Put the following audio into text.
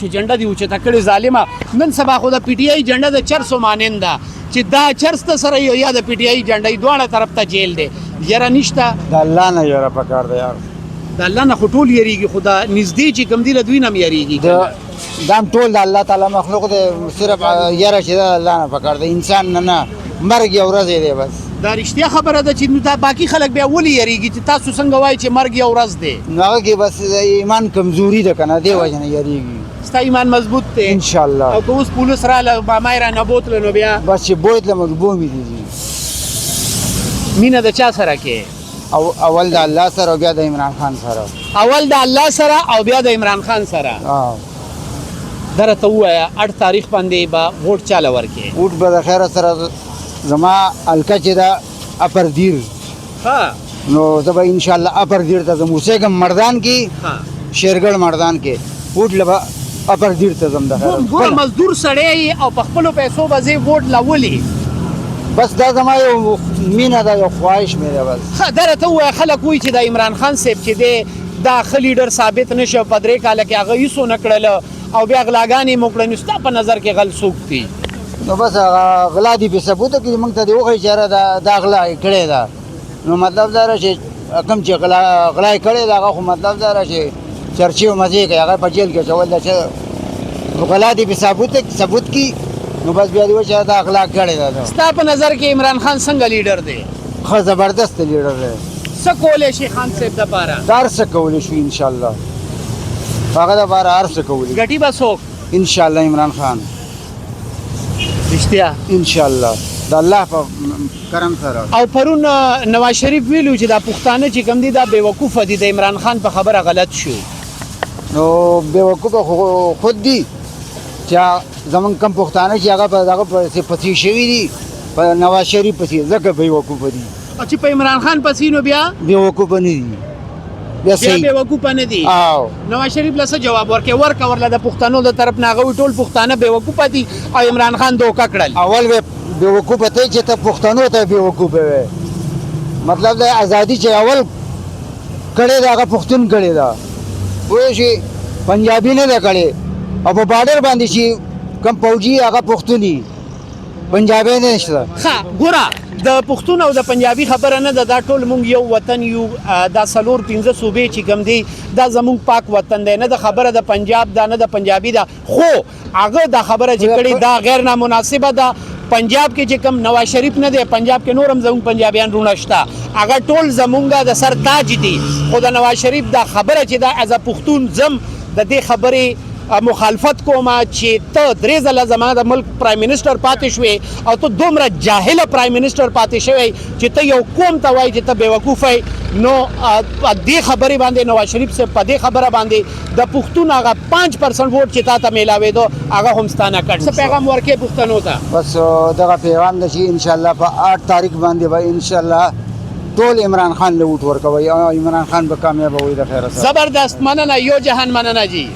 چې جنډه دی اوچته کړې ظالمه نن سبا خو د پی ټی آی جنډه د چرسو مانند ده چې دا چرس ته سره یا د پی ټی آی جنډه دواړه طرف ته جیل دی یاره نشته د الله نه یاره پکار دی یار د الله نه خو ټول یریږي خو دا نږدې چې کوم دی له دوی نه هم یریږي دام ټول د الله تعالی مخلوق دی صرف یاره چې د الله نه پکار دی انسان نه مرګ یو ورځ دی بس دا رښتیا خبره ده چې نو دا باقي خلک بیا ولې یریږي چې تاسو څنګه وایي چې مرګ یو ورځ دی نو هغه کې بس ایمان کمزوري ده کنه دی وجه نه یریږي ستا ایمان مضبوط دی ان شاء الله او که اوس پولیس راله ما را نه بوتله نو بیا بس چې بوتله مګبو می دي مینه د چا سره کې او اول د الله سره او بیا د عمران خان سره اول د الله سره او بیا د عمران خان سره درته ووایه 8 تاریخ باندې به ووټ چاله ورکې ووټ به د خیره سره زما الکه چې ده اپر دیر ها نو زه به انشاءالله اپر دیر ته ځم اوسېږم مردان کې شیرګړ مردان کې ووټ له به اپر دیر ته ځم د ګوره مزدور سړی او په خپلو پیسو به زه ووټ لا ولې بس دا زما یو مینه ده یو خواهش مې ده بس ښه درته ووایه خلک وایي چې د عمران خان صاحب چې دی دا ښه لیډر ثابت نه شو په 3 کاله کې هغه هیڅ ونه کړله او بیا غلاګانې مو کړه نو ستا په نظر کې غل څوک دي نو بس هغه غلا دي په ثبوته کې موږ ته دې وښایي چې یاره دا غلا یې کړې ده نو مطلب دا چې کوم چې غلا یې کړې ده هغه خو مطلب دا چې چرچې او مزې کوي هغه په جیل کې اچول ده چې غلا دي په ثبوت کې نو بس بیا دې وایي چې دا غلا کړې ده ستا په نظر کې عمران خان څنګه لیډر دی ښه زبردست لیډر دی څه کولی شي خان صاحب دپاره دا هر څه کولی شو انشاءالله هغه دپاره هر څه کولی ګټي به څوک انشاءالله عمران خان رښتیا انشاءالله د الله په کرم سره او پرون نواز شریف ویلو چې دا پښتانه چې کوم دي دا بیوقوفه دي د عمران خان په خبره غلط شو نو بیوقوفه خود دي چې زمونږ کم پښتانه چې هغه په دغه پسې شوي دي په نواز شریف پسې ځکه بیوقوفه دي او چې په عمران خان پسې نو بیا بیوقوفه نه دي بیا صحیح بیوقوفه نه دي نواز شریف له څه جواب ورکړي ورله د پښتنو د طرف نه هغه ټول پښتانه بیوقوفه دي او عمران خان دوکه کړل اول بیوقوفه ته چې ته پښتنو ته بیوقوفه وې مطلب د ازادي چې اول کړې ده هغه پښتون کړې ده پوه شي پنجابي نه ده کړې او په بارډر باندې چې کم فوجي هغه پښتوني پنجابي نه شته ښه ګوره د پښتون او د پنجابي خبره نه ده دا ټول مونږ یو وطن یو دا 4-5 صوبې چې کوم دي دا زمونږ پاک وطن دی نه د خبره د پنجاب دا نه د پنجابي ده خو هغه دا خبره چې کړې دا غیر نامناسبه ده پنجاب کې چې کوم نواز شریف نه دی پنجاب کې نورم زمونږ پنجابیان رونه شته هغه ټول زمونږ د سر تاج دي خو د نواز شریف دا خبره چې دا از پښتون زم د دې خبرې مخالفت کومه چې ته 3 ځله زما د ملک پرایم منسٹر پاتې شوې او ته دومره جاهله پرایم منسٹر پاتې شوی چې ته یو قوم ته وایي چې ته بیوقوف یې نو دې خبرې باندې نواز شریف صاحب په دې خبره باندې د پښتون هغه 5% ووټ چې تا ته میلاوېدو هغه هم ستا نه کټ څه پیغام ورکې پښتنو ته بس دغه پیغام ده چې انشاءالله په 8 تاریخ باندې به انشاءالله ټول عمران خان له ووټ ورکوي او عمران خان به کامیابه وي د خیره سره زبردست مننه یو جهان مننه جی